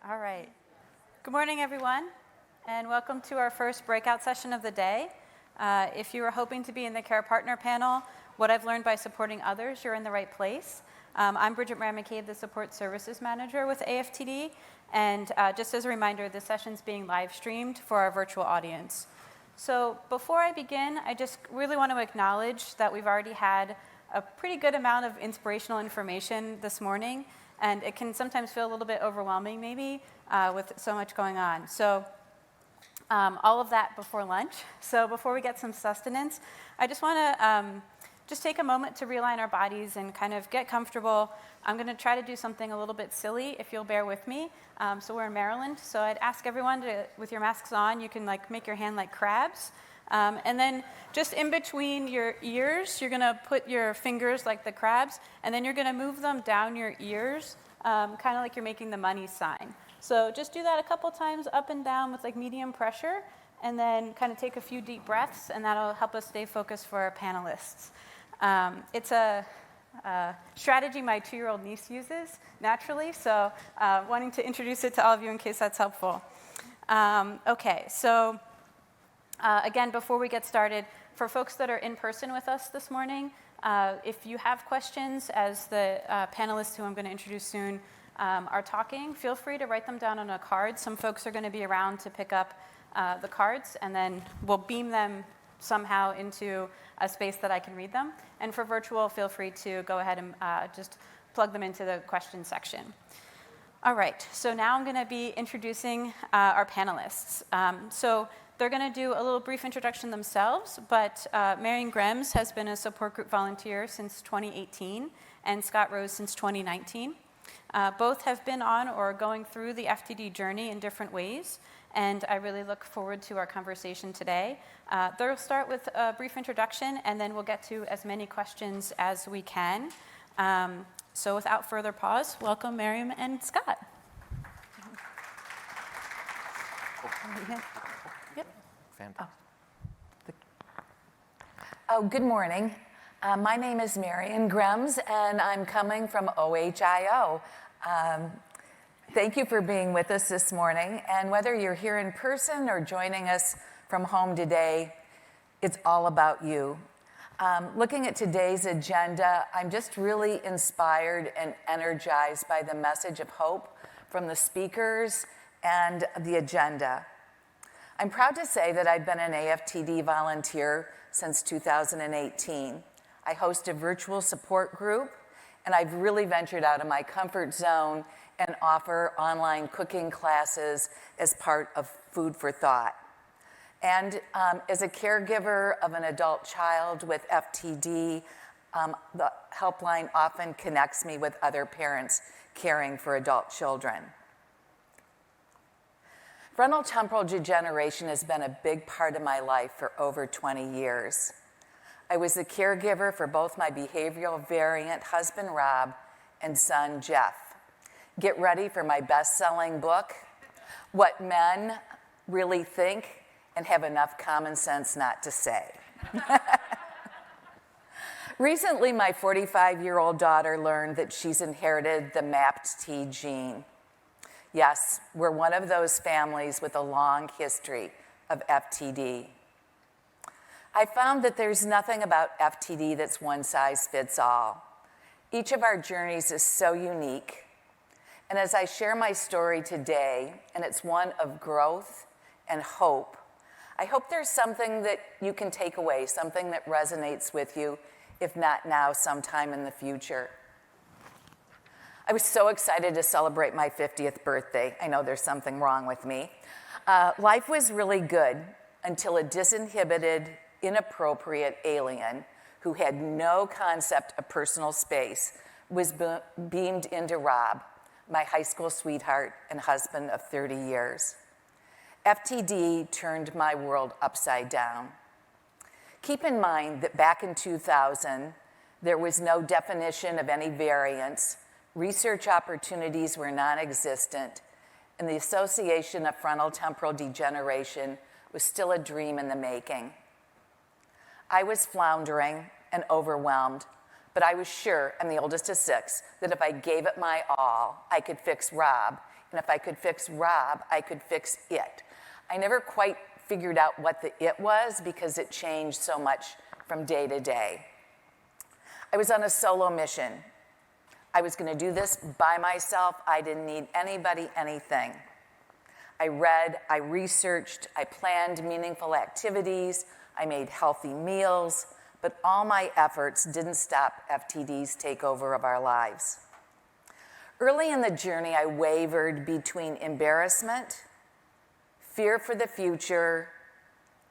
All right. Good morning, everyone, and welcome to our first breakout session of the day. If you were hoping to be in the Care Partner panel, what I've learned by supporting others, you're in the right place. I'm Bridget Moran-McCabe, the Support Services Manager with AFTD, and just as a reminder, this session's being live streamed for our virtual audience. So before I begin, I just really want to acknowledge that we've already had a pretty good amount of inspirational information this morning, and it can sometimes feel a little bit overwhelming maybe with so much going on. So all of that before lunch. So before we get some sustenance, I just want to just take a moment to realign our bodies and kind of get comfortable. I'm going to try to do something a little bit silly, if you'll bear with me. So we're in Maryland, so I'd ask everyone to, with your masks on, you can like make your hand like crabs. And then just in between your ears, you're going to put your fingers like the crabs, and then you're going to move them down your ears, kind of like you're making the money sign. So just do that a couple times up and down with like medium pressure, and then kind of take a few deep breaths, and that'll help us stay focused for our panelists. It's a strategy my 2-year-old niece uses naturally, so wanting to introduce it to all of you in case that's helpful. Okay, so again, before we get started, for folks that are in person with us this morning, if you have questions as the panelists who I'm going to introduce soon are talking, feel free to write them down on a card. Some folks are going to be around to pick up the cards, and then we'll beam them somehow into a space that I can read them. And for virtual, feel free to go ahead and just plug them into the question section. All right, so now I'm going to be introducing our panelists. So they're going to do a little brief introduction themselves, but Marian Grems has been a support group volunteer since 2018, and Scott Rose since 2019. Both have been on or going through the FTD journey in different ways, and I really look forward to our conversation today. They'll start with a brief introduction, and then we'll get to as many questions as we can. So without further pause, welcome Marian and Scott. Yep. Fantastic. Good morning. My name is Marian Grems, and I'm coming from OHIO. Thank you for being with us this morning, and whether you're here in person or joining us from home today, it's all about you. Looking at today's agenda, I'm just really inspired and energized by the message of hope from the speakers and the agenda. I'm proud to say that I've been an AFTD volunteer since 2018. I host a virtual support group, and I've really ventured out of my comfort zone and offer online cooking classes as part of Food for Thought. And as a caregiver of an adult child with FTD, the helpline often connects me with other parents caring for adult children. Frontotemporal degeneration has been a big part of my life for over 20 years. I was the caregiver for both my behavioral variant husband, Rob, and son, Jeff. Get ready for my best-selling book, What Men Really Think and Have Enough Common Sense Not to Say. Recently, my 45-year-old daughter learned that she's inherited the MAPT gene. Yes, we're one of those families with a long history of FTD. I found that there's nothing about FTD that's one size fits all. Each of our journeys is so unique. And as I share my story today, and it's one of growth and hope, I hope there's something that you can take away, something that resonates with you, if not now, sometime in the future. I was so excited to celebrate my 50th birthday. I know there's something wrong with me. Life was really good until a disinhibited, inappropriate alien who had no concept of personal space was beamed into Rob, my high school sweetheart and husband of 30 years. FTD turned my world upside down. Keep in mind that back in 2000, there was no definition of any variants, research opportunities were non-existent, and the association of frontotemporal degeneration was still a dream in the making. I was floundering and overwhelmed, but I was sure, I'm the oldest of 6, that if I gave it my all, I could fix Rob And if I could fix Rob, I could fix it. I never quite figured out what the it was because it changed so much from day to day. I was on a solo mission. I was going to do this by myself. I didn't need anybody, anything. I read, I researched, I planned meaningful activities, I made healthy meals, but all my efforts didn't stop FTD's takeover of our lives. Early in the journey, I wavered between embarrassment, fear for the future,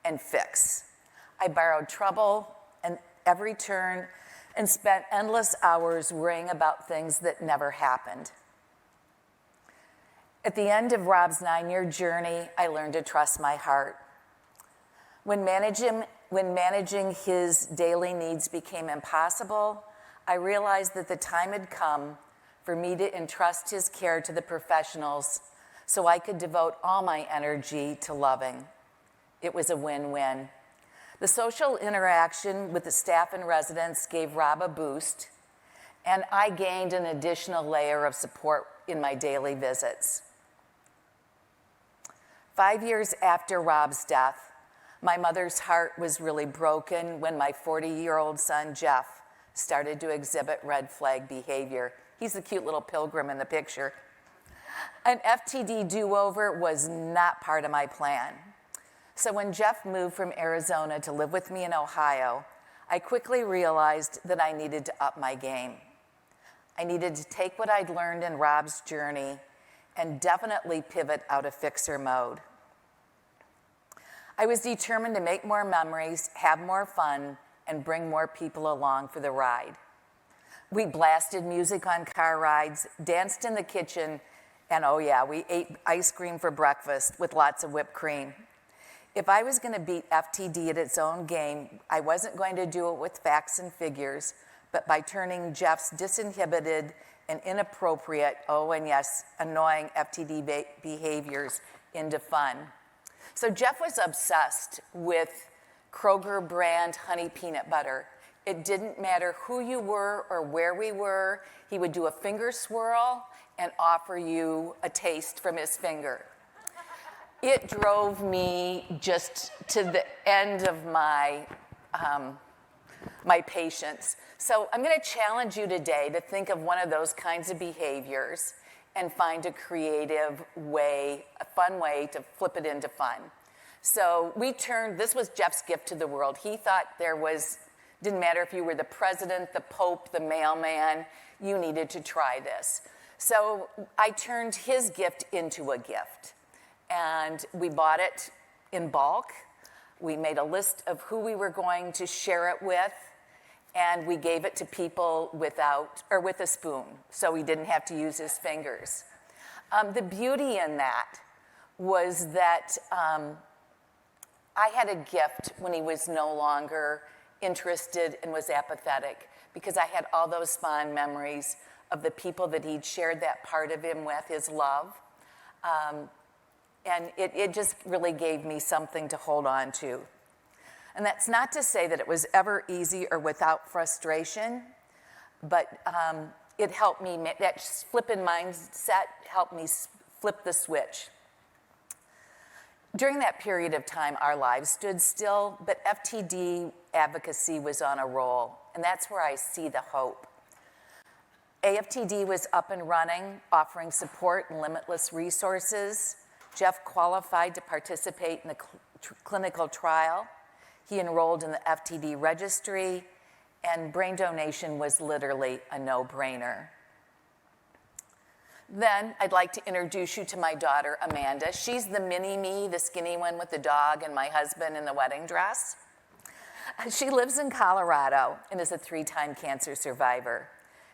and fix. I borrowed trouble at every turn and spent endless hours worrying about things that never happened. At the end of Rob's 9-year journey, I learned to trust my heart. When managing his daily needs became impossible, I realized that the time had come for me to entrust his care to the professionals so I could devote all my energy to loving. It was a win-win. The social interaction with the staff and residents gave Rob a boost, and I gained an additional layer of support in my daily visits. 5 years after Rob's death, my mother's heart was really broken when my 40-year-old son, Jeff, started to exhibit red flag behavior. He's the cute little pilgrim in the picture. An FTD do-over was not part of my plan. So when Jeff moved from Arizona to live with me in Ohio, I quickly realized that I needed to up my game. I needed to take what I'd learned in Rob's journey and definitely pivot out of fixer mode. I was determined to make more memories, have more fun, and bring more people along for the ride. We blasted music on car rides, danced in the kitchen, and oh yeah, we ate ice cream for breakfast with lots of whipped cream. If I was going to beat FTD at its own game, I wasn't going to do it with facts and figures, but by turning Jeff's disinhibited and inappropriate, oh and yes, annoying FTD behaviors into fun. So Jeff was obsessed with Kroger brand honey peanut butter. It didn't matter who you were or where we were. He would do a finger swirl and offer you a taste from his finger. It drove me just to the end of my patience. So I'm going to challenge you today to think of one of those kinds of behaviors and find a creative way, a fun way to flip it into fun. So this was Jeff's gift to the world. He thought didn't matter if you were the president, the pope, the mailman, you needed to try this. So I turned his gift into a gift. And we bought it in bulk. We made a list of who we were going to share it with, and we gave it to people with a spoon, so he didn't have to use his fingers. The beauty in that was that I had a gift when he was no longer interested and was apathetic, because I had all those fond memories of the people that he'd shared that part of him with, his love. And it just really gave me something to hold on to. And that's not to say that it was ever easy or without frustration, but it helped me, that flipping mindset helped me flip the switch. During that period of time, our lives stood still, but FTD advocacy was on a roll, and that's where I see the hope. AFTD was up and running, offering support and limitless resources. Jeff qualified to participate in the clinical trial. He enrolled in the FTD registry, and brain donation was literally a no-brainer. Then I'd like to introduce you to my daughter, Amanda. She's the mini-me, the skinny one with the dog and my husband in the wedding dress. She lives in Colorado and is a 3-time cancer survivor.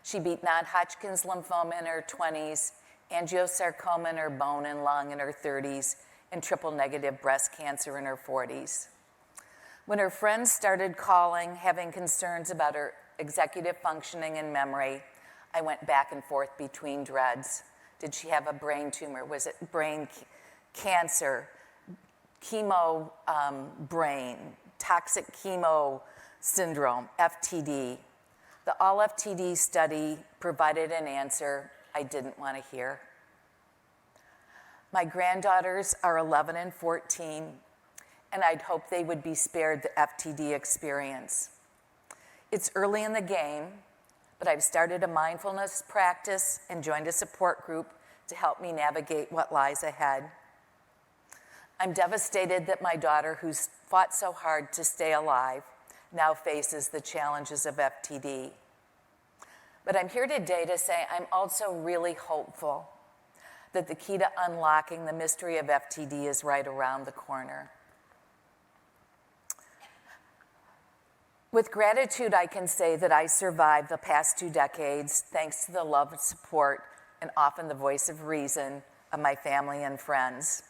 She beat non-Hodgkin's lymphoma in her 20s, angiosarcoma in her bone and lung in her 30s, and triple-negative breast cancer in her 40s. When her friends started calling, having concerns about her executive functioning and memory, I went back and forth between dreads. Did she have a brain tumor? Was it brain cancer, chemo brain, toxic chemo syndrome, FTD? The All-FTD study provided an answer I didn't want to hear. My granddaughters are 11 and 14, and I'd hope they would be spared the FTD experience. It's early in the game, but I've started a mindfulness practice and joined a support group to help me navigate what lies ahead. I'm devastated that my daughter, who's fought so hard to stay alive, now faces the challenges of FTD. But I'm here today to say I'm also really hopeful that the key to unlocking the mystery of FTD is right around the corner. With gratitude, I can say that I survived the past 2 decades thanks to the love and support and often the voice of reason of my family and friends.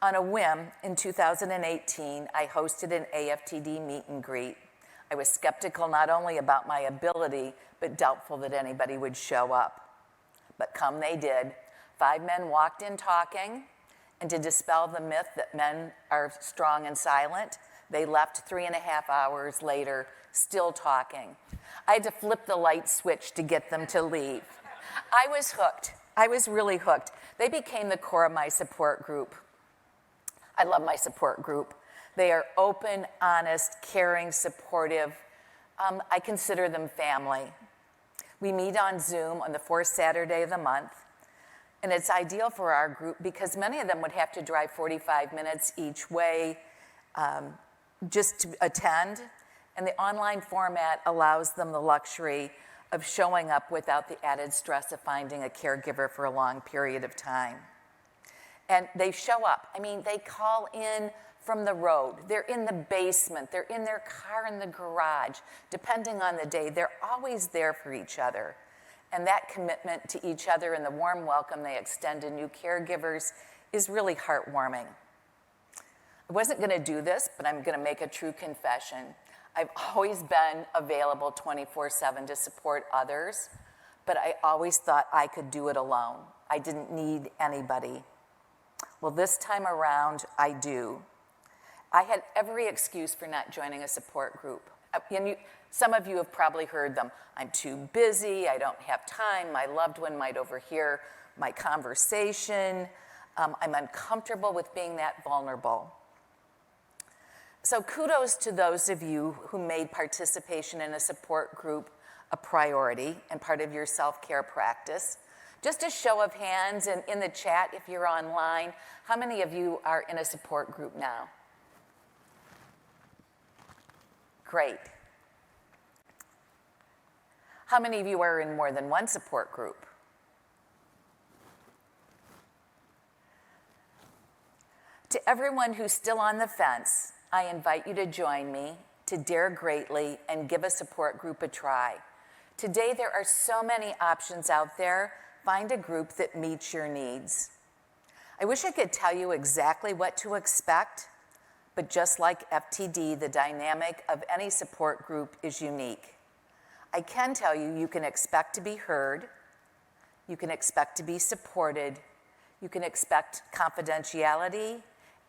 On a whim, in 2018, I hosted an AFTD meet and greet. I was skeptical not only about my ability, but doubtful that anybody would show up. But come they did. 5 men walked in talking, and to dispel the myth that men are strong and silent, they left 3.5 hours later, still talking. I had to flip the light switch to get them to leave. I was hooked. I was really hooked. They became the core of my support group. I love my support group. They are open, honest, caring, supportive. I consider them family. We meet on Zoom on the 4th Saturday of the month, and it's ideal for our group because many of them would have to drive 45 minutes each way just to attend, and the online format allows them the luxury of showing up without the added stress of finding a caregiver for a long period of time. And they show up. I mean, they call in from the road. They're in the basement. They're in their car in the garage. Depending on the day, they're always there for each other. And that commitment to each other and the warm welcome they extend to new caregivers is really heartwarming. I wasn't going to do this, but I'm going to make a true confession. I've always been available 24/7 to support others, but I always thought I could do it alone. I didn't need anybody. Well, this time around, I do. I had every excuse for not joining a support group. And some of you have probably heard them. I'm too busy, I don't have time, my loved one might overhear my conversation, I'm uncomfortable with being that vulnerable. So kudos to those of you who made participation in a support group a priority and part of your self-care practice. Just a show of hands, and in the chat, if you're online, how many of you are in a support group now? Great. How many of you are in more than one support group? To everyone who's still on the fence, I invite you to join me, to dare greatly, and give a support group a try. Today, there are so many options out there. Find a group that meets your needs. I wish I could tell you exactly what to expect, but just like FTD, the dynamic of any support group is unique. I can tell you, you can expect to be heard, you can expect to be supported, you can expect confidentiality,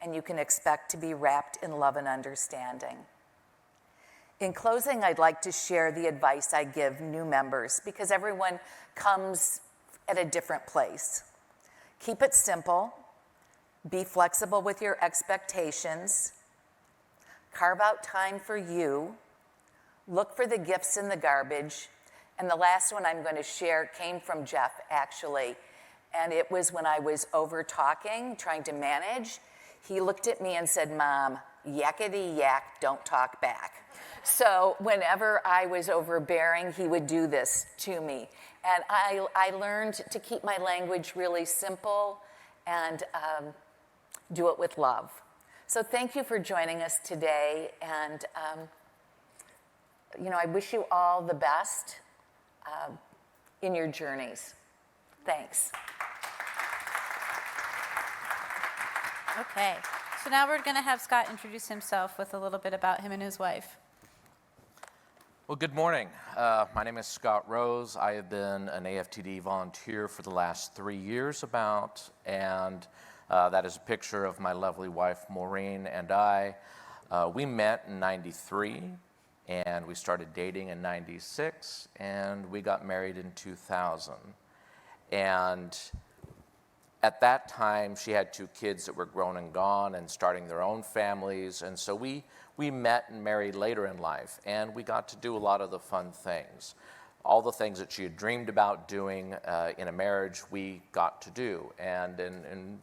and you can expect to be wrapped in love and understanding. In closing, I'd like to share the advice I give new members because everyone comes at a different place. Keep it simple, be flexible with your expectations, carve out time for you, look for the gifts in the garbage, and the last one I'm going to share came from Jeff, actually, and it was when I was over talking, trying to manage. He looked at me and said, "Mom, yakety yak, don't talk back." So whenever I was overbearing, he would do this to me. And I learned to keep my language really simple and do it with love. So thank you for joining us today. And, I wish you all the best in your journeys. Thanks. Okay, so now we're going to have Scott introduce himself with a little bit about him and his wife. Well, good morning. My name is Scott Rose. I have been an AFTD volunteer for the last 3 years and that is a picture of my lovely wife, Maureen, and I. We met in '93, and we started dating in '96, and we got married in 2000. And at that time, she had 2 kids that were grown and gone and starting their own families. And so we met and married later in life, and we got to do a lot of the fun things. All the things that she had dreamed about doing in a marriage, we got to do, and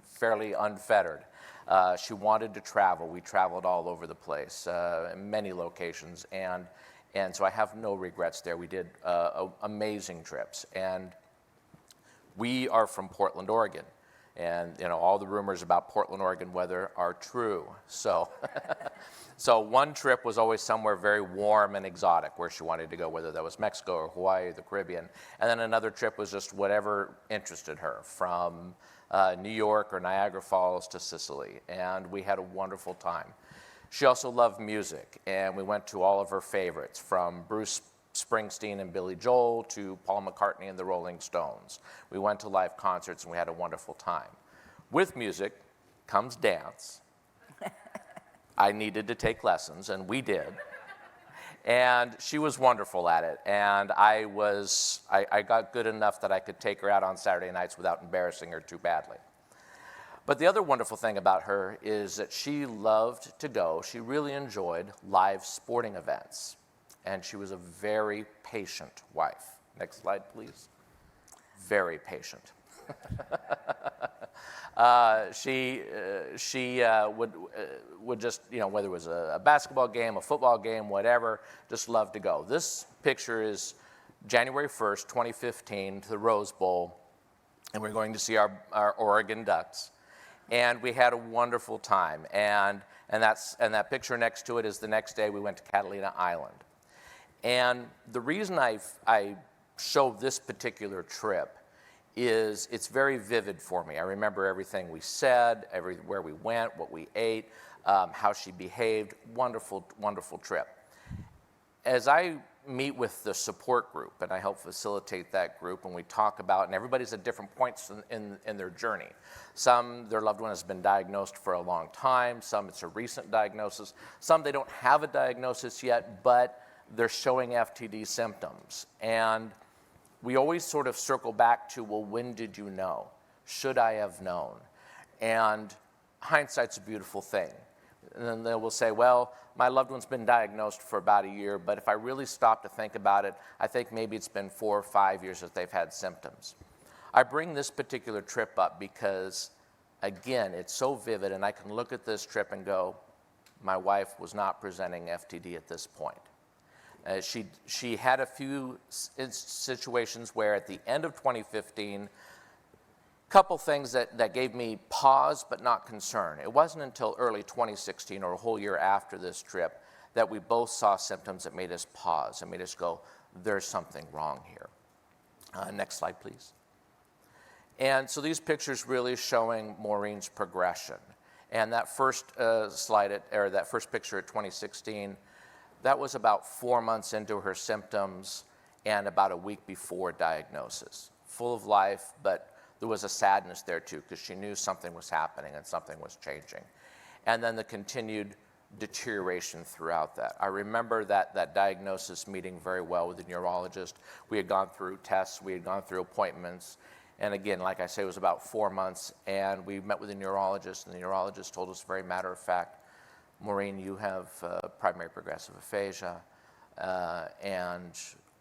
fairly unfettered. She wanted to travel. We traveled all over the place, many locations, and so I have no regrets there. We did amazing trips, and we are from Portland, Oregon, and all the rumors about Portland, Oregon weather are true. So, so one trip was always somewhere very warm and exotic where she wanted to go, whether that was Mexico or Hawaii, the Caribbean, and then another trip was just whatever interested her, from New York or Niagara Falls to Sicily, and we had a wonderful time. She also loved music, and we went to all of her favorites, from Bruce Springsteen and Billy Joel to Paul McCartney and the Rolling Stones. We went to live concerts, and we had a wonderful time. With music comes dance. I needed to take lessons, and we did. And she was wonderful at it, and I got good enough that I could take her out on Saturday nights without embarrassing her too badly. But the other wonderful thing about her is that she loved to go, she really enjoyed live sporting events, and she was a very patient wife. Next slide, please. Very patient. She would just, whether it was a basketball game, a football game, whatever, just loved to go. This picture is January 1st, 2015, to the Rose Bowl, and we're going to see our Oregon Ducks. And we had a wonderful time. And that picture next to it is the next day we went to Catalina Island. And the reason I show this particular trip is it's very vivid for me. I remember everything we said, where we went, what we ate, how she behaved. Wonderful, wonderful trip. As I meet with the support group, and I help facilitate that group, and we talk about, and everybody's at different points in their journey. Some, their loved one has been diagnosed for a long time. Some, it's a recent diagnosis. Some, they don't have a diagnosis yet, but they're showing FTD symptoms. And we always sort of circle back to, well, when did you know? Should I have known? And hindsight's a beautiful thing. And then they will say, well, my loved one's been diagnosed for about a year, but if I really stop to think about it, I think maybe it's been 4 or 5 years that they've had symptoms. I bring this particular trip up because, again, it's so vivid, and I can look at this trip and go, my wife was not presenting FTD at this point. She had a few situations where at the end of 2015, couple things that gave me pause but not concern. It wasn't until early 2016, or a whole year after this trip, that we both saw symptoms that made us pause and made us go, there's something wrong here. Next slide, please. And so these pictures really showing Maureen's progression. And that first that first picture at 2016, that was about 4 months into her symptoms and about a week before diagnosis. Full of life, but there was a sadness there too, because she knew something was happening and something was changing. And then the continued deterioration throughout that. I remember that diagnosis meeting very well with the neurologist. We had gone through tests, we had gone through appointments, and again, like I say, it was about 4 months, and we met with the neurologist, and the neurologist told us, very matter of fact, Maureen, you have primary progressive aphasia, and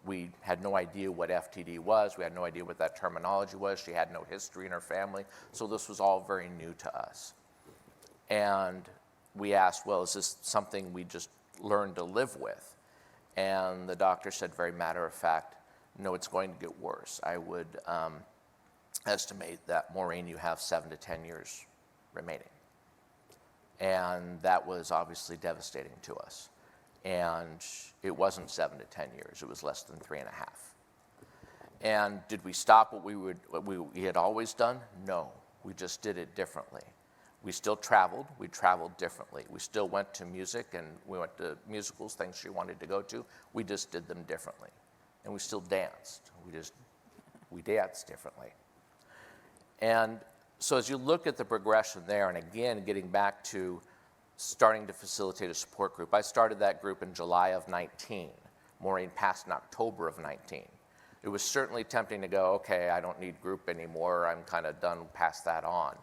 we had no idea what FTD was. We had no idea what that terminology was. She had no history in her family, so this was all very new to us. And we asked, well, is this something we just learned to live with? And the doctor said, very matter of fact, no, it's going to get worse. I would estimate that, Maureen, you have 7 to 10 years remaining. And that was obviously devastating to us. And it wasn't 7 to 10 years, it was less than 3.5. And did we stop what we had always done? No, we just did it differently. We still traveled, we traveled differently. We still went to music, and we went to musicals, things she wanted to go to. We just did them differently. And we still danced, we danced differently. And so as you look at the progression there, and again, getting back to starting to facilitate a support group. I started that group in July of 19. Maureen passed in October of 19. It was certainly tempting to go, okay, I don't need group anymore. I'm kind of done, past that on.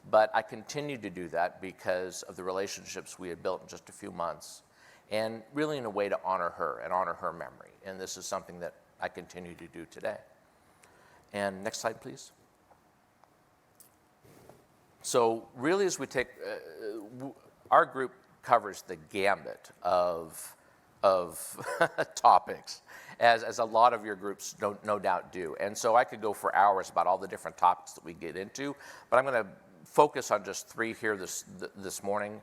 But I continued to do that because of the relationships we had built in just a few months, and really in a way to honor her and honor her memory. And this is something that I continue to do today. And next slide, please. So really, as we take, our group covers the gambit of topics, as a lot of your groups no doubt do. And so I could go for hours about all the different topics that we get into, but I'm going to focus on just 3 here this morning.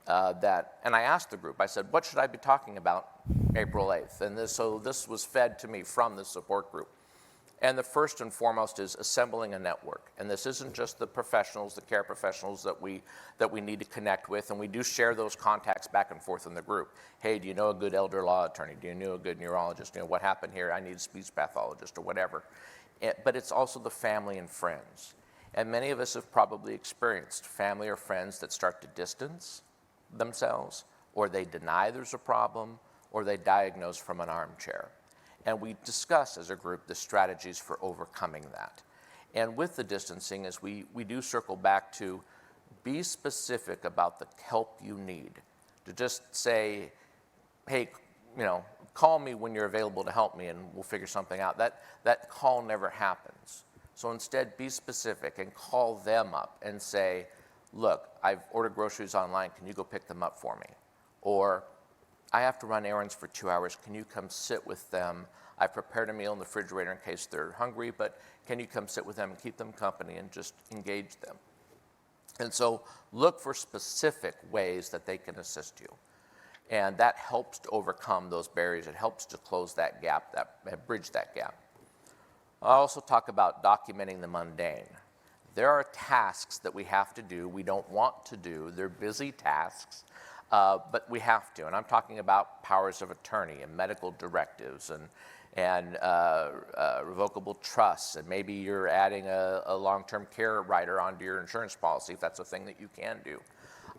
And I asked the group, I said, what should I be talking about April 8th? And so this was fed to me from the support group. And the first and foremost is assembling a network. And this isn't just the professionals, the care professionals that we need to connect with. And we do share those contacts back and forth in the group. Hey, do you know a good elder law attorney? Do you know a good neurologist? You know, what happened here? I need a speech pathologist or whatever. But it's also the family and friends. And many of us have probably experienced family or friends that start to distance themselves, or they deny there's a problem, or they diagnose from an armchair. And we discuss as a group the strategies for overcoming that. And with the distancing, is we do circle back to be specific about the help you need. To just say, hey, you know, call me when you're available to help me and we'll figure something out. That call never happens. So instead, be specific and call them up and say, look, I've ordered groceries online, can you go pick them up for me? Or, I have to run errands for 2 hours, can you come sit with them? I've prepared a meal in the refrigerator in case they're hungry, but can you come sit with them and keep them company and just engage them? And so look for specific ways that they can assist you. And that helps to overcome those barriers. It helps to close that gap, bridge that gap. I also talk about documenting the mundane. There are tasks that we have to do, we don't want to do. They're busy tasks, but we have to. And I'm talking about powers of attorney and medical directives and revocable trusts. And maybe you're adding a long-term care rider onto your insurance policy, if that's a thing that you can do.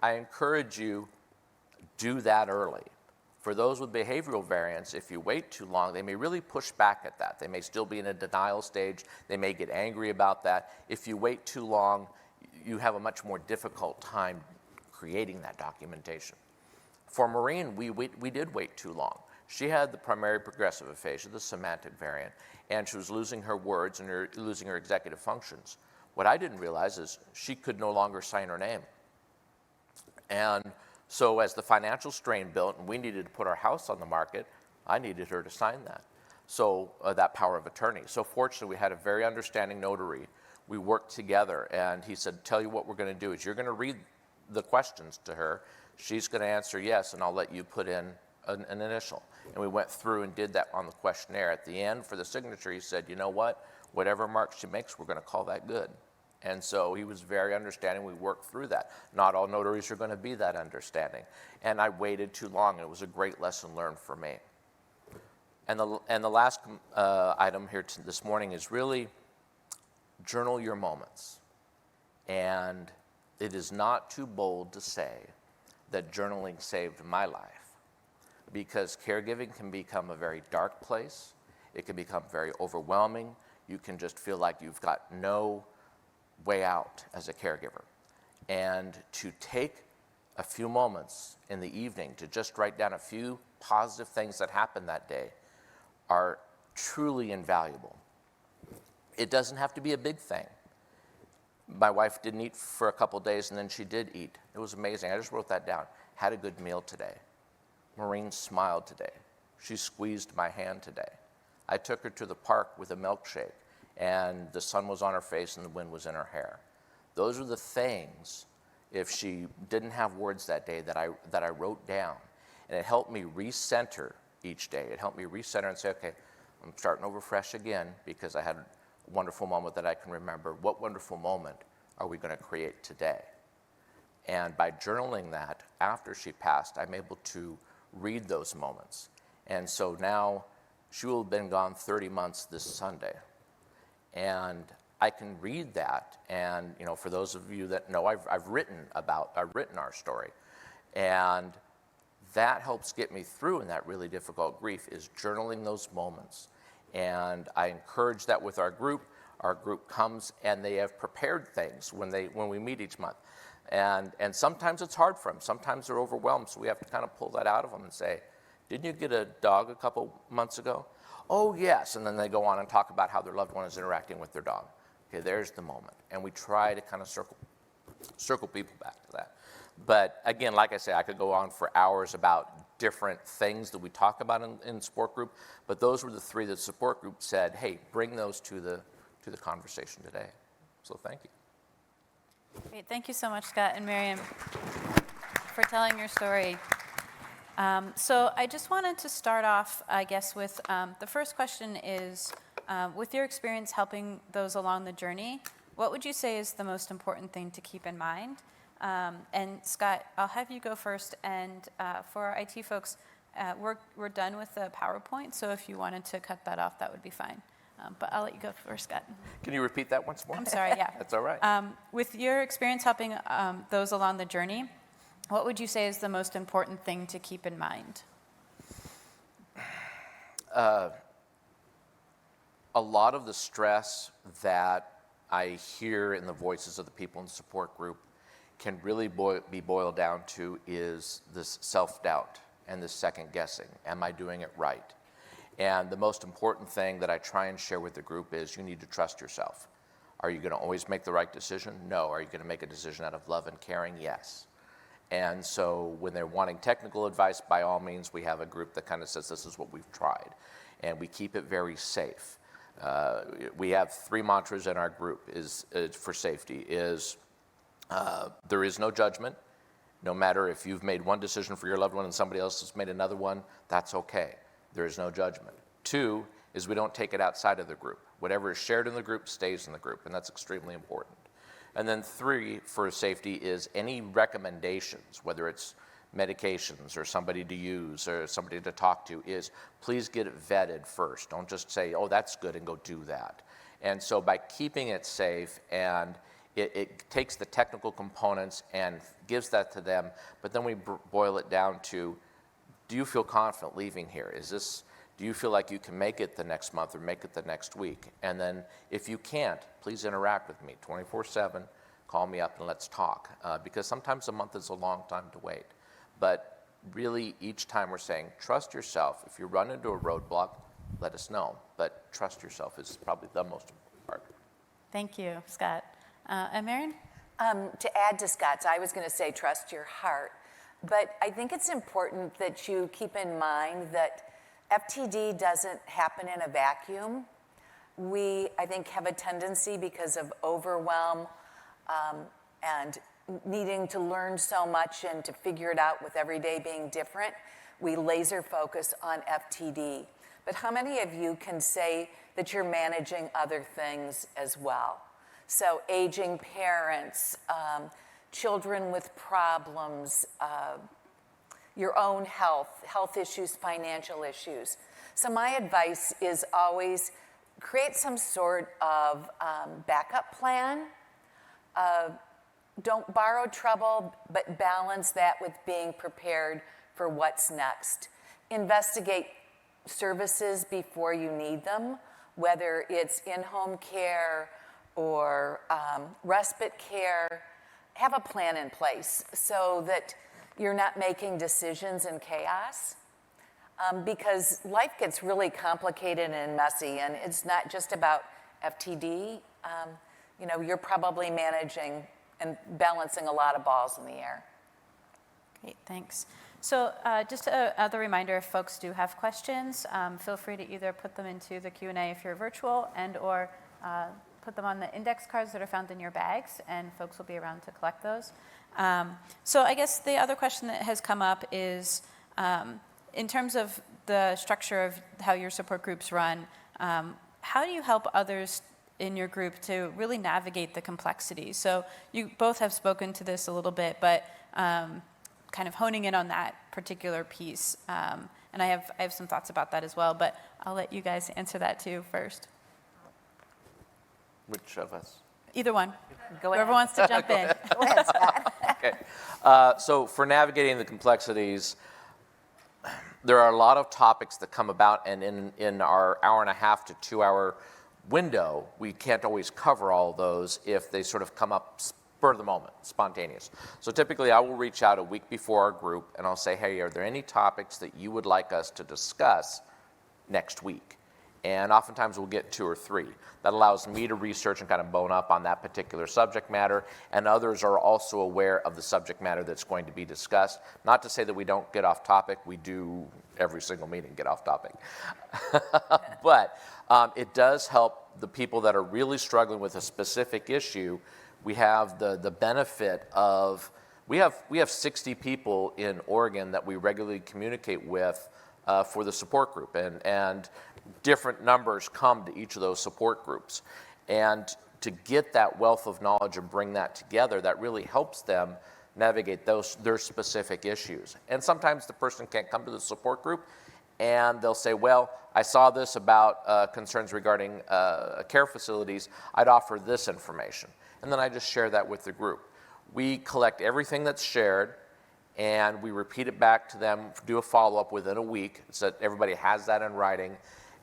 I encourage you, do that early. For those with behavioral variants, if you wait too long, they may really push back at that. They may still be in a denial stage. They may get angry about that. If you wait too long, you have a much more difficult time creating that documentation. For Marian, we did wait too long. She had the primary progressive aphasia, the semantic variant, and she was losing her words and losing her executive functions. What I didn't realize is she could no longer sign her name. And so as the financial strain built and we needed to put our house on the market, I needed her to sign that. So that power of attorney. So fortunately, we had a very understanding notary. We worked together, and he said, tell you what we're going to do is you're going to read the questions to her. She's going to answer yes, and I'll let you put in an initial. And we went through and did that on the questionnaire. At the end, for the signature, he said, you know what? Whatever mark she makes, we're going to call that good. And so he was very understanding. We worked through that. Not all notaries are going to be that understanding. And I waited too long, and it was a great lesson learned for me. And the last item here this morning is really journal your moments. And it is not too bold to say that journaling saved my life, because caregiving can become a very dark place. It can become very overwhelming. You can just feel like you've got no way out as a caregiver. And to take a few moments in the evening to just write down a few positive things that happened that day are truly invaluable. It doesn't have to be a big thing. My wife didn't eat for a couple days, and then she did eat. It was amazing. I just wrote that down. Had a good meal today. Maureen smiled today. She squeezed my hand today. I took her to the park with a milkshake, and the sun was on her face and the wind was in her hair. Those are the things, if she didn't have words that day, that I wrote down. And it helped me recenter each day. It helped me recenter and say, okay, I'm starting over fresh again because I had a wonderful moment that I can remember. What wonderful moment are we going to create today? And by journaling that after she passed, I'm able to read those moments. And so now she will have been gone 30 months this Sunday. And I can read that, and you know, for those of you that know, I've written our story, and that helps get me through in that really difficult grief, is journaling those moments And I encourage that with our group. Our group comes and they have prepared things when we meet each month. And sometimes it's hard for them. Sometimes they're overwhelmed, so we have to kind of pull that out of them and say, didn't you get a dog a couple months ago? Oh, yes. And then they go on and talk about how their loved one is interacting with their dog. Okay, there's the moment. And we try to kind of circle people back to that. But again, like I say, I could go on for hours about different things that we talk about in support group, but those were the three that the support group said, hey, bring those to the conversation today. So thank you. Great. Thank you so much, Scott and Marian, for telling your story. So I just wanted to start off, I guess, with the first question is, with your experience helping those along the journey, what would you say is the most important thing to keep in mind? And Scott, I'll have you go first. And for our IT folks, we're done with the PowerPoint, so if you wanted to cut that off, that would be fine. But I'll let you go first, Scott. Can you repeat that once more? I'm sorry, yeah. That's all right. With your experience helping those along the journey, what would you say is the most important thing to keep in mind? A lot of the stress that I hear in the voices of the people in the support group can really be boiled down to is this self-doubt and this second guessing. Am I doing it right? And the most important thing that I try and share with the group is you need to trust yourself. Are you going to always make the right decision? No. Are you going to make a decision out of love and caring? Yes. And so when they're wanting technical advice, by all means, we have a group that kind of says this is what we've tried. And we keep it very safe. We have 3 mantras in our group for safety is there is no judgment. No matter if you've made one decision for your loved one and somebody else has made another one, that's okay. There is no judgment. 2 is we don't take it outside of the group. Whatever is shared in the group stays in the group, and that's extremely important. And then 3 for safety is any recommendations, whether it's medications or somebody to use or somebody to talk to, is please get it vetted first. Don't just say, oh, that's good, and go do that. And so by keeping it safe, and it takes the technical components and gives that to them, but then we boil it down to, do you feel confident leaving here? Do you feel like you can make it the next month or make it the next week? And then if you can't, please interact with me 24/7. Call me up and let's talk. Because sometimes a month is a long time to wait. But really each time we're saying, trust yourself. If you run into a roadblock, let us know. But trust yourself is probably the most important part. Thank you, Scott. And Marian? To add to Scott's, I was going to say trust your heart. But I think it's important that you keep in mind that FTD doesn't happen in a vacuum. We, I think, have a tendency because of overwhelm and needing to learn so much and to figure it out with every day being different, we laser focus on FTD. But how many of you can say that you're managing other things as well? So aging parents, children with problems, your own health issues, financial issues. So my advice is always create some sort of backup plan. Don't borrow trouble, but balance that with being prepared for what's next. Investigate services before you need them, whether it's in-home care or respite care. Have a plan in place so that you're not making decisions in chaos, because life gets really complicated and messy, and it's not just about FTD. You're probably managing and balancing a lot of balls in the air. Great, thanks. So just another reminder, if folks do have questions, feel free to either put them into the Q&A if you're virtual and or put them on the index cards that are found in your bags, and folks will be around to collect those. So I guess the other question that has come up is, in terms of the structure of how your support groups run, how do you help others in your group to really navigate the complexities? So you both have spoken to this a little bit, but kind of honing in on that particular piece. And I have some thoughts about that as well, but I'll let you guys answer that too first. Which of us? Either one. Go Whoever ahead. wants to jump in. Go ahead, Scott. Okay. So for navigating the complexities, there are a lot of topics that come about, and in our hour and a half to 2 hour window, we can't always cover all those if they sort of come up spur of the moment, spontaneous. So typically I will reach out a week before our group and I'll say, hey, are there any topics that you would like us to discuss next week? And oftentimes we'll get 2 or 3. That allows me to research and kind of bone up on that particular subject matter, and others are also aware of the subject matter that's going to be discussed. Not to say that we don't get off topic, we do every single meeting get off topic. But it does help the people that are really struggling with a specific issue. We have the benefit of, we have 60 people in Oregon that we regularly communicate with for the support group, and different numbers come to each of those support groups. And to get that wealth of knowledge and bring that together, that really helps them navigate their specific issues. And sometimes the person can't come to the support group and they'll say, well, I saw this about concerns regarding care facilities, I'd offer this information. And then I just share that with the group. We collect everything that's shared and we repeat it back to them, do a follow-up within a week so that everybody has that in writing.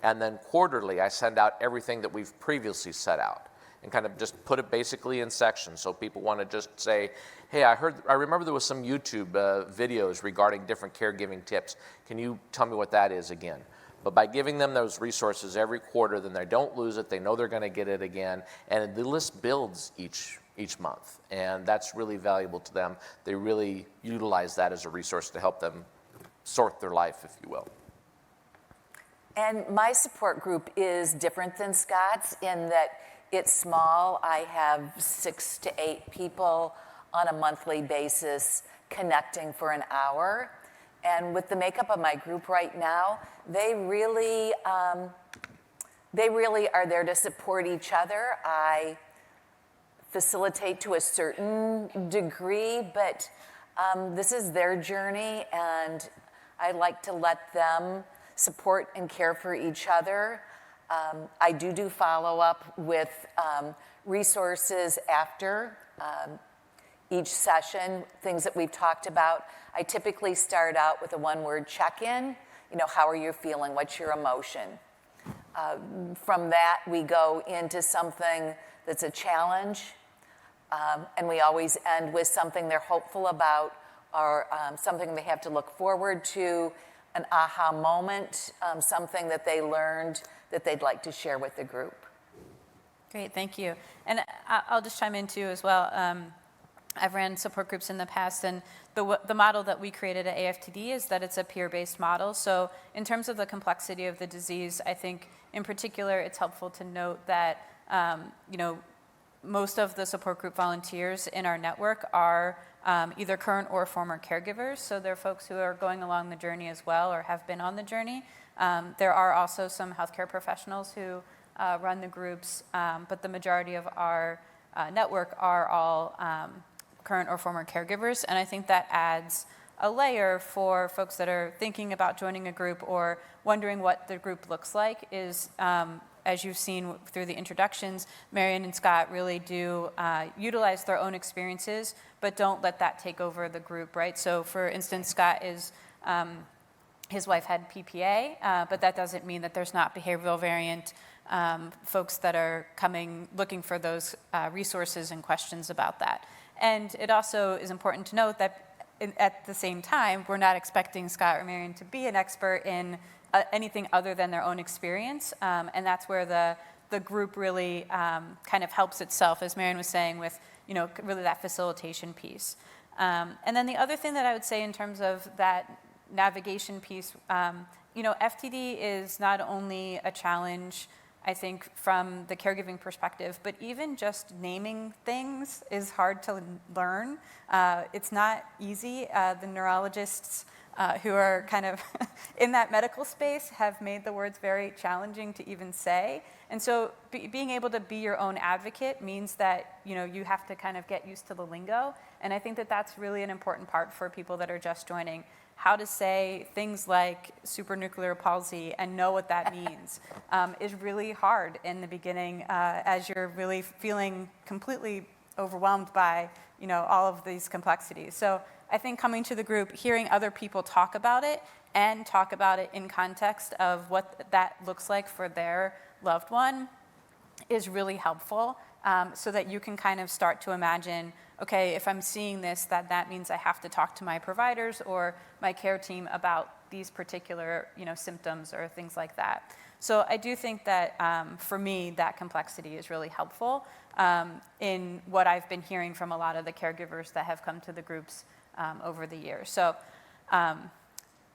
And then quarterly, I send out everything that we've previously set out and kind of just put it basically in sections. So people want to just say, hey, I remember there was some YouTube videos regarding different caregiving tips. Can you tell me what that is again? But by giving them those resources every quarter, then they don't lose it, they know they're going to get it again, and the list builds each month. And that's really valuable to them. They really utilize that as a resource to help them sort their life, if you will. And my support group is different than Scott's in that it's small. I have 6 to 8 people on a monthly basis connecting for an hour. And with the makeup of my group right now, they really are there to support each other. I facilitate to a certain degree, but this is their journey, and I like to let them support and care for each other. I do follow-up with resources after each session, things that we've talked about. I typically start out with a one-word check-in. You know, how are you feeling? What's your emotion? From that, we go into something that's a challenge, and we always end with something they're hopeful about or something they have to look forward to, an aha moment, something that they learned that they'd like to share with the group. Great, thank you. And I'll just chime in too as well. I've ran support groups in the past, and the model that we created at AFTD is that it's a peer-based model. So in terms of the complexity of the disease, I think in particular it's helpful to note that most of the support group volunteers in our network are either current or former caregivers. So they're folks who are going along the journey as well or have been on the journey. There are also some healthcare professionals who run the groups, but the majority of our network are all current or former caregivers, and I think that adds a layer for folks that are thinking about joining a group or wondering what the group looks like is, as you've seen through the introductions, Marian and Scott really do utilize their own experiences, but don't let that take over the group, right? So for instance, Scott is, his wife had PPA, but that doesn't mean that there's not behavioral variant folks that are looking for those resources and questions about that. And it also is important to note that at the same time, we're not expecting Scott or Marian to be an expert in anything other than their own experience. And that's where the group really kind of helps itself, as Marian was saying, with really that facilitation piece. And then the other thing that I would say in terms of that navigation piece, FTD is not only a challenge, I think, from the caregiving perspective, but even just naming things is hard to learn. It's not easy. The neurologists who are kind of in that medical space have made the words very challenging to even say. And so being able to be your own advocate means that you have to kind of get used to the lingo. And I think that that's really an important part for people that are just joining. How to say things like supranuclear palsy and know what that means is really hard in the beginning as you're really feeling completely overwhelmed by, all of these complexities. So I think coming to the group, hearing other people talk about it and talk about it in context of what that looks like for their loved one is really helpful, so that you can kind of start to imagine, okay, if I'm seeing this, that means I have to talk to my providers or my care team about these particular, symptoms or things like that. So I do think that for me, that complexity is really helpful in what I've been hearing from a lot of the caregivers that have come to the groups over the years. So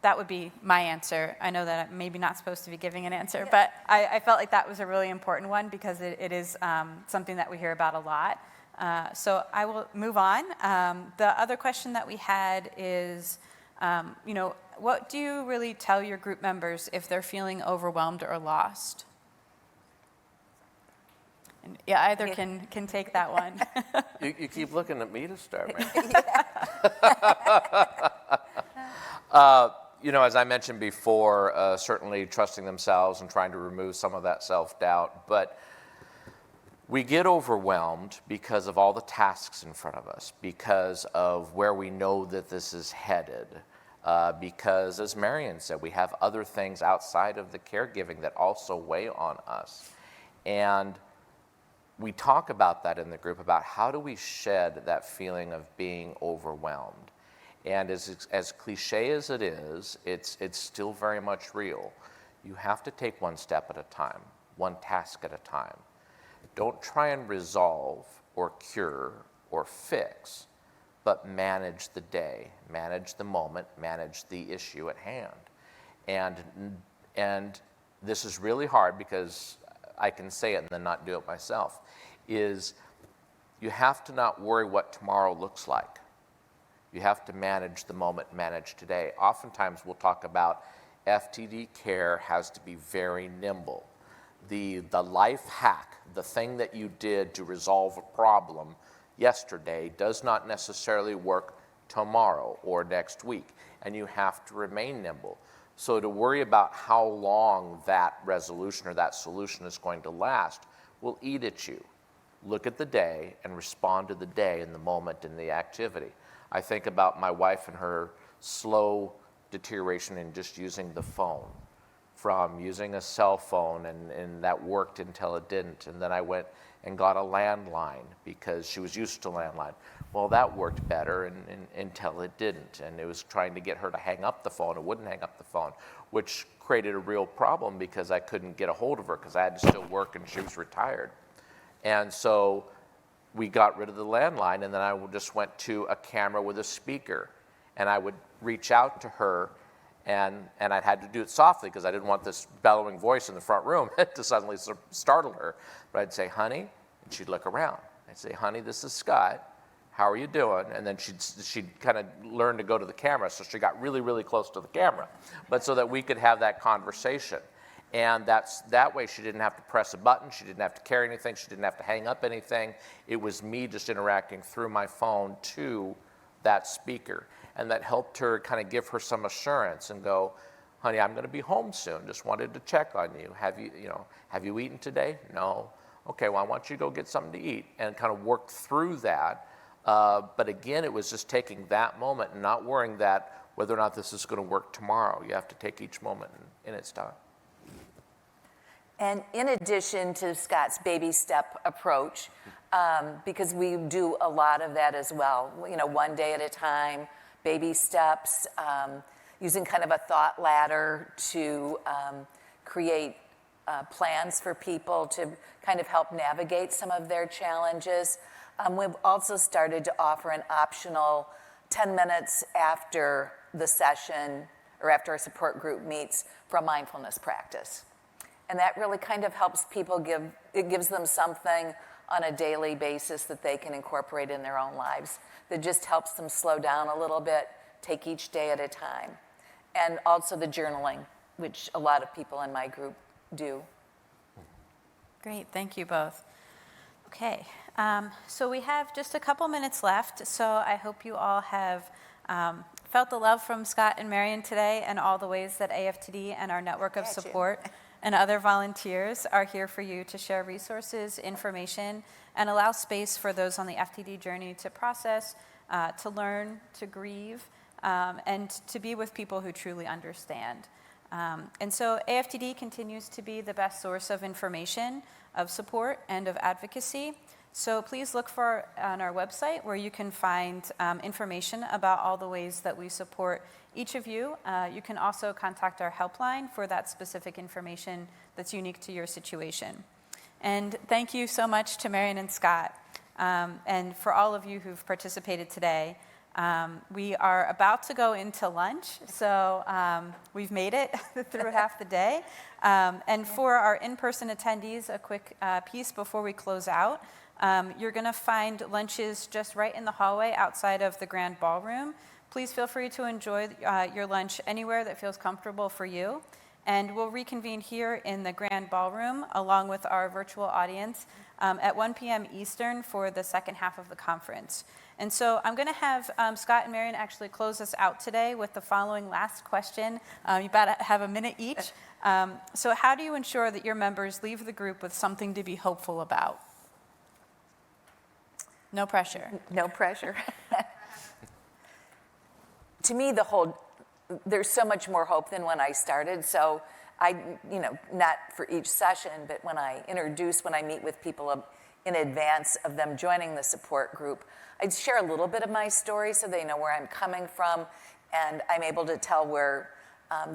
that would be my answer. I know that I'm maybe not supposed to be giving an answer, but I felt like that was a really important one because it is something that we hear about a lot. So I will move on. The other question that we had is, what do you really tell your group members if they're feeling overwhelmed or lost? And yeah, either can take that one. You keep looking at me to start, man. As I mentioned before, certainly trusting themselves and trying to remove some of that self-doubt. But we get overwhelmed because of all the tasks in front of us, because of where we know that this is headed, because, as Marian said, we have other things outside of the caregiving that also weigh on us. And we talk about that in the group, about how do we shed that feeling of being overwhelmed. And as cliche as it is, it's still very much real. You have to take one step at a time, one task at a time. Don't try and resolve or cure or fix, but manage the day, manage the moment, manage the issue at hand. And this is really hard because I can say it and then not do it myself, is you have to not worry what tomorrow looks like. You have to manage the moment, manage today. Oftentimes we'll talk about FTD care has to be very nimble. The life hack, the thing that you did to resolve a problem yesterday does not necessarily work tomorrow or next week, and you have to remain nimble. So to worry about how long that resolution or that solution is going to last will eat at you. Look at the day and respond to the day and the moment and the activity. I think about my wife and her slow deterioration in just using the phone, from using a cell phone, and that worked until it didn't. And then I went and got a landline because she was used to landline. Well, that worked better until it didn't. And it was trying to get her to hang up the phone. It wouldn't hang up the phone, which created a real problem because I couldn't get a hold of her because I had to still work and she was retired. And so we got rid of the landline, and then I just went to a camera with a speaker, and I would reach out to her, and I had to do it softly because I didn't want this bellowing voice in the front room to suddenly startle her. But I'd say, "Honey," and she'd look around. I'd say, "Honey, this is Scott. How are you doing?" And then she'd kind of learn to go to the camera, so she got really, really close to the camera, but so that we could have that conversation. And that way she didn't have to press a button, she didn't have to carry anything, she didn't have to hang up anything. It was me just interacting through my phone to that speaker. And that helped her kind of give her some assurance and go, "Honey, I'm going to be home soon, just wanted to check on you. Have you eaten today?" "No." "Okay, well, I want you to go get something to eat," and kind of work through that. But again, it was just taking that moment and not worrying that whether or not this is going to work tomorrow. You have to take each moment in its time. And in addition to Scott's baby step approach, because we do a lot of that as well, one day at a time, baby steps, using kind of a thought ladder to create plans for people to kind of help navigate some of their challenges. We've also started to offer an optional 10 minutes after the session or after a support group meets for a mindfulness practice. And that really kind of helps people it gives them something on a daily basis that they can incorporate in their own lives that just helps them slow down a little bit, take each day at a time. And also the journaling, which a lot of people in my group do. Great, thank you both. Okay, so we have just a couple minutes left, so I hope you all have felt the love from Scott and Marian today and all the ways that AFTD and our network of support and other volunteers are here for you to share resources, information, and allow space for those on the FTD journey to process, to learn, to grieve, and to be with people who truly understand. And so AFTD continues to be the best source of information, of support, and of advocacy. So please look on our website where you can find information about all the ways that we support each of you. You can also contact our helpline for that specific information that's unique to your situation. And thank you so much to Marian and Scott, and for all of you who've participated today. We are about to go into lunch, so we've made it through half the day. And for our in-person attendees, a quick piece before we close out. You're going to find lunches just right in the hallway outside of the grand ballroom. Please feel free to enjoy your lunch anywhere that feels comfortable for you. And we'll reconvene here in the grand ballroom along with our virtual audience at 1 p.m. Eastern for the second half of the conference. And so I'm going to have Scott and Marian actually close us out today with the following last question. You about have a minute each. So how do you ensure that your members leave the group with something to be hopeful about? No pressure. No pressure. To me, there's so much more hope than when I started. So not for each session, but when I meet with people in advance of them joining the support group, I'd share a little bit of my story so they know where I'm coming from, and I'm able to tell where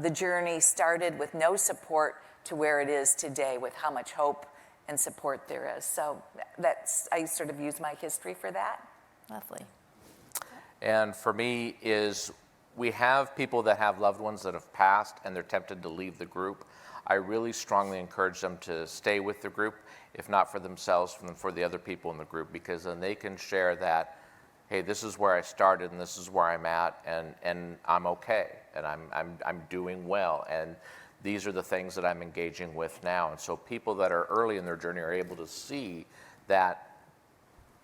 the journey started with no support to where it is today with how much hope and support there is. So I sort of use my history for that. Lovely. And for me we have people that have loved ones that have passed and they're tempted to leave the group. I really strongly encourage them to stay with the group, if not for themselves, for the other people in the group, because then they can share that, hey, this is where I started and this is where I'm at, and I'm okay, and I'm doing well, and these are the things that I'm engaging with now. And so people that are early in their journey are able to see that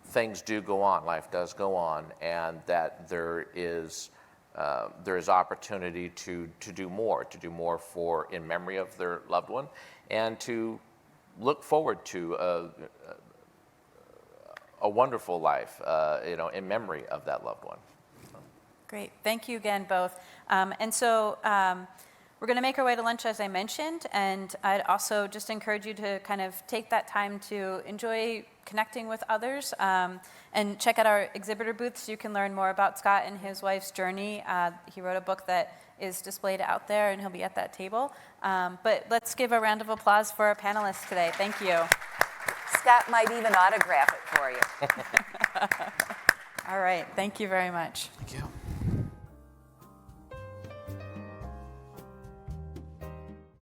things do go on, life does go on, and that there is opportunity to do more for in memory of their loved one, and to look forward to a wonderful life, in memory of that loved one. Great. Thank you again, both. And so we're going to make our way to lunch, as I mentioned, and I'd also just encourage you to kind of take that time to enjoy connecting with others and check out our exhibitor booths. You can learn more about Scott and his wife's journey. He wrote a book that is displayed out there, and he'll be at that table. But let's give a round of applause for our panelists today. Thank you. Scott might even autograph it for you. All right. Thank you very much. Thank you.